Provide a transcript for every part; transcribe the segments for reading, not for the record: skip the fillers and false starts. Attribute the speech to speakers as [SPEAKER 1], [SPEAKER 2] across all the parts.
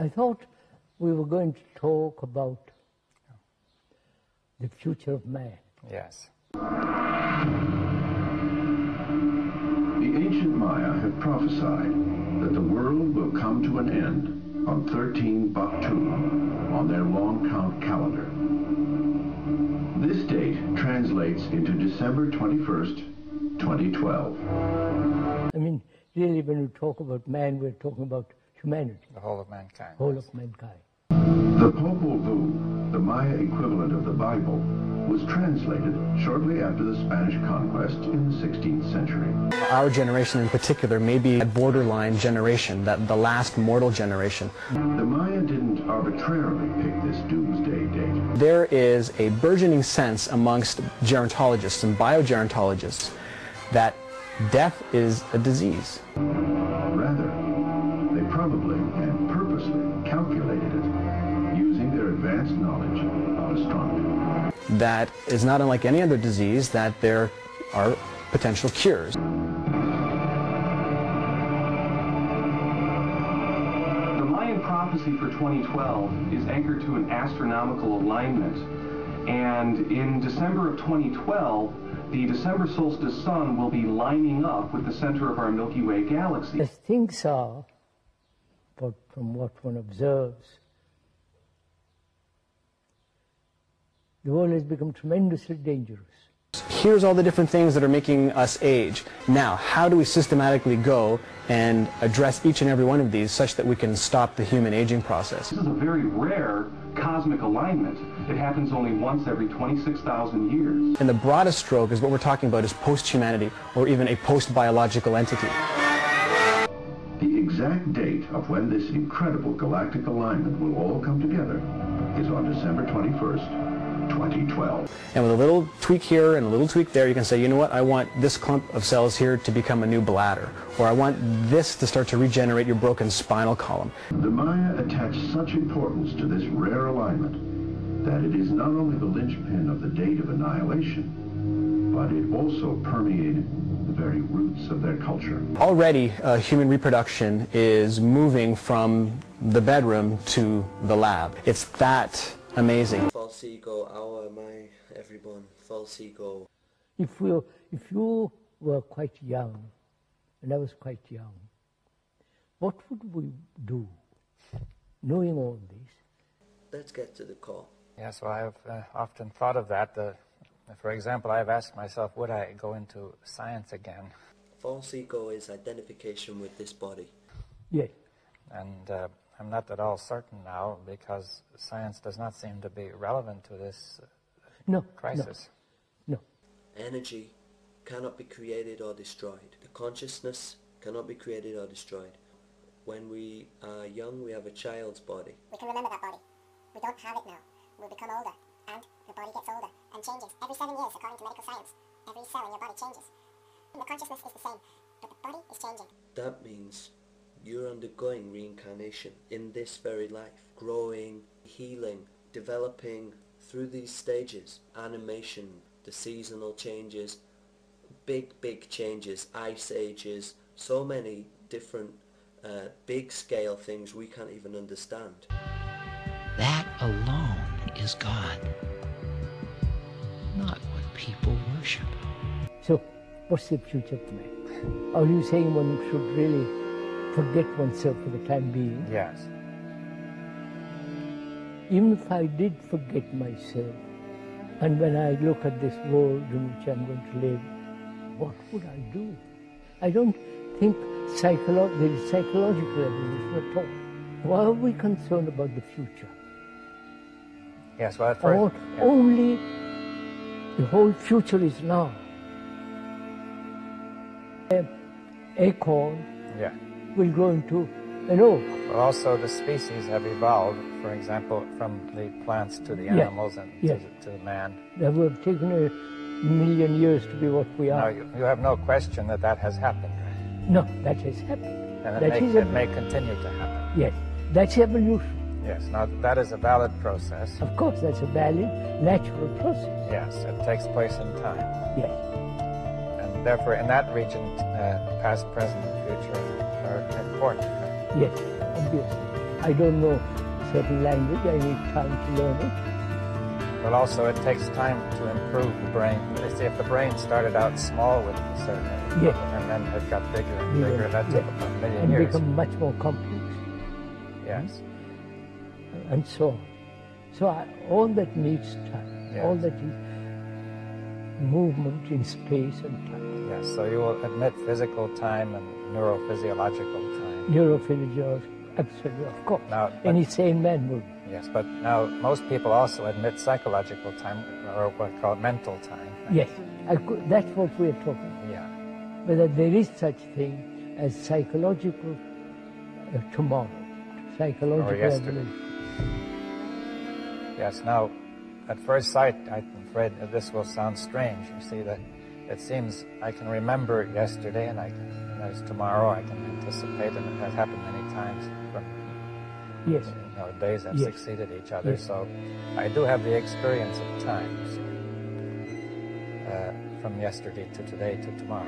[SPEAKER 1] I thought we were going to talk about the future of man.
[SPEAKER 2] Yes.
[SPEAKER 3] The ancient Maya had prophesied that the world will come to an end on 13 Baktu on their long count calendar. This date translates into December 21st, 2012.
[SPEAKER 1] I mean, really, when we talk about man, we're talking about humanity.
[SPEAKER 2] The whole of mankind.
[SPEAKER 1] Whole of mankind.
[SPEAKER 3] The Popol Vuh, the Maya equivalent of the Bible, was translated shortly after the Spanish conquest in the 16th century.
[SPEAKER 4] Our generation in particular may be a borderline generation, that the last mortal generation.
[SPEAKER 3] The Maya didn't arbitrarily pick this doomsday date.
[SPEAKER 4] There is a burgeoning sense amongst gerontologists and biogerontologists that death is a disease.
[SPEAKER 3] Rather, they probably and purposely calculated it using their advanced knowledge of astronomy.
[SPEAKER 4] That is not unlike any other disease, that there are potential cures.
[SPEAKER 5] The Mayan prophecy for 2012 is anchored to an astronomical alignment. And in December of 2012, the December solstice sun will be lining up with the center of our Milky Way galaxy.
[SPEAKER 1] As things are, but from what one observes, the world has become tremendously dangerous.
[SPEAKER 4] Here's all the different things that are making us age. Now, how do we systematically go and address each and every one of these such that we can stop the human aging process?
[SPEAKER 5] This is a very rare cosmic alignment. It happens only once every 26,000 years.
[SPEAKER 4] And the broadest stroke is what we're talking about is post-humanity, or even a post-biological entity.
[SPEAKER 3] The exact date of when this incredible galactic alignment will all come together is on December 21st, 2012.
[SPEAKER 4] And with a little tweak here and a little tweak there, you can say, you know what, I want this clump of cells here to become a new bladder, or I want this to start to regenerate your broken spinal column.
[SPEAKER 3] The Maya attached such importance to this rare alignment that it is not only the linchpin of the date of annihilation, but it also permeated the very roots of their culture.
[SPEAKER 4] Already, human reproduction is moving from the bedroom to the lab. It's that amazing.
[SPEAKER 6] False ego, our, my, everyone, false ego.
[SPEAKER 1] If you were quite young, and I was quite young, what would we do, knowing all this?
[SPEAKER 6] Let's get to the core.
[SPEAKER 2] Yes, well, I've often thought of that. For example, I've asked myself, would I go into science again?
[SPEAKER 6] False ego is identification with this body.
[SPEAKER 1] Yes.
[SPEAKER 2] And I'm not at all certain now, because science does not seem to be relevant to this crisis.
[SPEAKER 1] No.
[SPEAKER 6] Energy cannot be created or destroyed. The consciousness cannot be created or destroyed. When we are young, we have a child's body.
[SPEAKER 7] We can remember that body. We don't have it now. We'll become older, and the body gets older and changes. Every 7 years, according to medical science, every cell in your body changes. And the consciousness is the same, but the body is changing.
[SPEAKER 6] That means you're undergoing reincarnation in this very life, growing, healing, developing through these stages. Animation, the seasonal changes, big changes, ice ages, so many different big scale things we can't even understand.
[SPEAKER 8] That alone is God, not what people worship.
[SPEAKER 1] So, what's the future of man? Are you saying one should really forget oneself for the time being?
[SPEAKER 2] Yes.
[SPEAKER 1] Even if I did forget myself, and when I look at this world in which I'm going to live, what would I do? I don't think there is psychological evolution at all. Why are we concerned about the future?
[SPEAKER 2] Yes, well, at first,
[SPEAKER 1] Only the whole future is now. An acorn will grow into an oak.
[SPEAKER 2] But also the species have evolved, for example, from the plants to the animals and to man.
[SPEAKER 1] That would have taken 1,000,000 years to be what we are.
[SPEAKER 2] Now, you have no question that that has happened.
[SPEAKER 1] No, that has happened.
[SPEAKER 2] And it may continue to happen.
[SPEAKER 1] Yes, that's evolution.
[SPEAKER 2] Yes, now that is a valid process.
[SPEAKER 1] Of course, that's a valid, natural process.
[SPEAKER 2] Yes, it takes place in time.
[SPEAKER 1] Yes.
[SPEAKER 2] And therefore, in that region, past, present, and future are important.
[SPEAKER 1] Yes, obviously. I don't know certain language, I need time to learn it.
[SPEAKER 2] But also it takes time to improve the brain. They say if the brain started out small with a certain and then it got bigger and bigger, that took about a million
[SPEAKER 1] and
[SPEAKER 2] years.
[SPEAKER 1] become much more complex.
[SPEAKER 2] Yes.
[SPEAKER 1] And so on. So all that needs time.
[SPEAKER 2] Yes.
[SPEAKER 1] All that is movement in space and time.
[SPEAKER 2] Yes, so you will admit physical time and neurophysiological time.
[SPEAKER 1] Neurophysiological, absolutely, of course.
[SPEAKER 2] Now,
[SPEAKER 1] any sane man would.
[SPEAKER 2] Yes, but now most people also admit psychological time, or what's called mental time.
[SPEAKER 1] Yes, that's what we're talking about.
[SPEAKER 2] Yeah.
[SPEAKER 1] Whether there is such thing as psychological tomorrow, psychological evolution.
[SPEAKER 2] Yes, now, at first sight, I'm afraid that this will sound strange. You see, that it seems I can remember yesterday, and there's tomorrow, I can anticipate, and it has happened many times from days have succeeded each other.
[SPEAKER 1] Yes.
[SPEAKER 2] So I do have the experience of time, you see, from yesterday to today to tomorrow.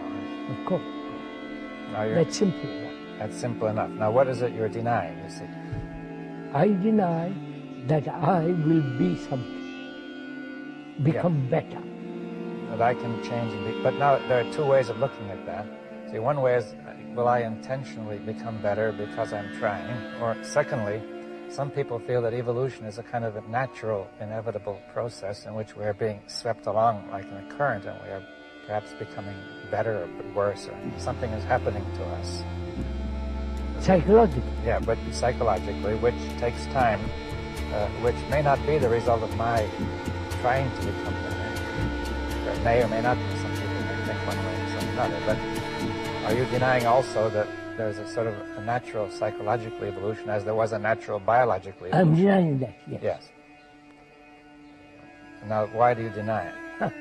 [SPEAKER 1] Of course.
[SPEAKER 2] Now
[SPEAKER 1] that's simple enough.
[SPEAKER 2] That's simple enough. Now, what is it you're denying, you see?
[SPEAKER 1] I deny that I will be something, become better.
[SPEAKER 2] That I can change and be. But now there are two ways of looking at that. See, one way is, will I intentionally become better because I'm trying? Or secondly, some people feel that evolution is a kind of a natural, inevitable process in which we are being swept along like in a current, and we are perhaps becoming better or worse, or something is happening to us.
[SPEAKER 1] Psychologically?
[SPEAKER 2] Yeah, but psychologically, which takes time, which may not be the result of my trying to become better. It may or may not be. Some people may think one way and some another. But are you denying also that there's a sort of a natural psychological evolution as there was a natural biological evolution?
[SPEAKER 1] I'm denying that, yes.
[SPEAKER 2] Yes. Now, why do you deny it?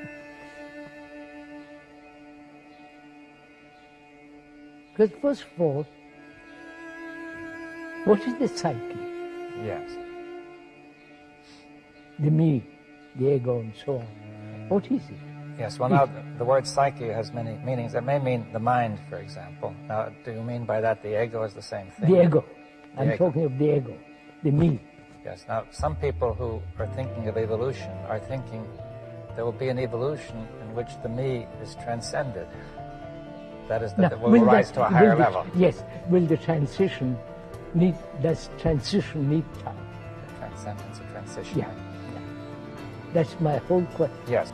[SPEAKER 1] Because first of all, what is the psyche?
[SPEAKER 2] Yes.
[SPEAKER 1] The me, the ego, and so on. What is it?
[SPEAKER 2] Yes, well now, the word psyche has many meanings. It may mean the mind, for example. Now, do you mean by that the ego is the same thing?
[SPEAKER 1] The ego. I'm talking of the ego, the me.
[SPEAKER 2] Yes, now, some people who are thinking of evolution are thinking there will be an evolution in which the me is transcended. That is, that it will rise to a higher level.
[SPEAKER 1] Yes, will the transition need, does transition need time?
[SPEAKER 2] Transcendence or transition.
[SPEAKER 1] Yeah. That's my whole question.
[SPEAKER 2] Yes.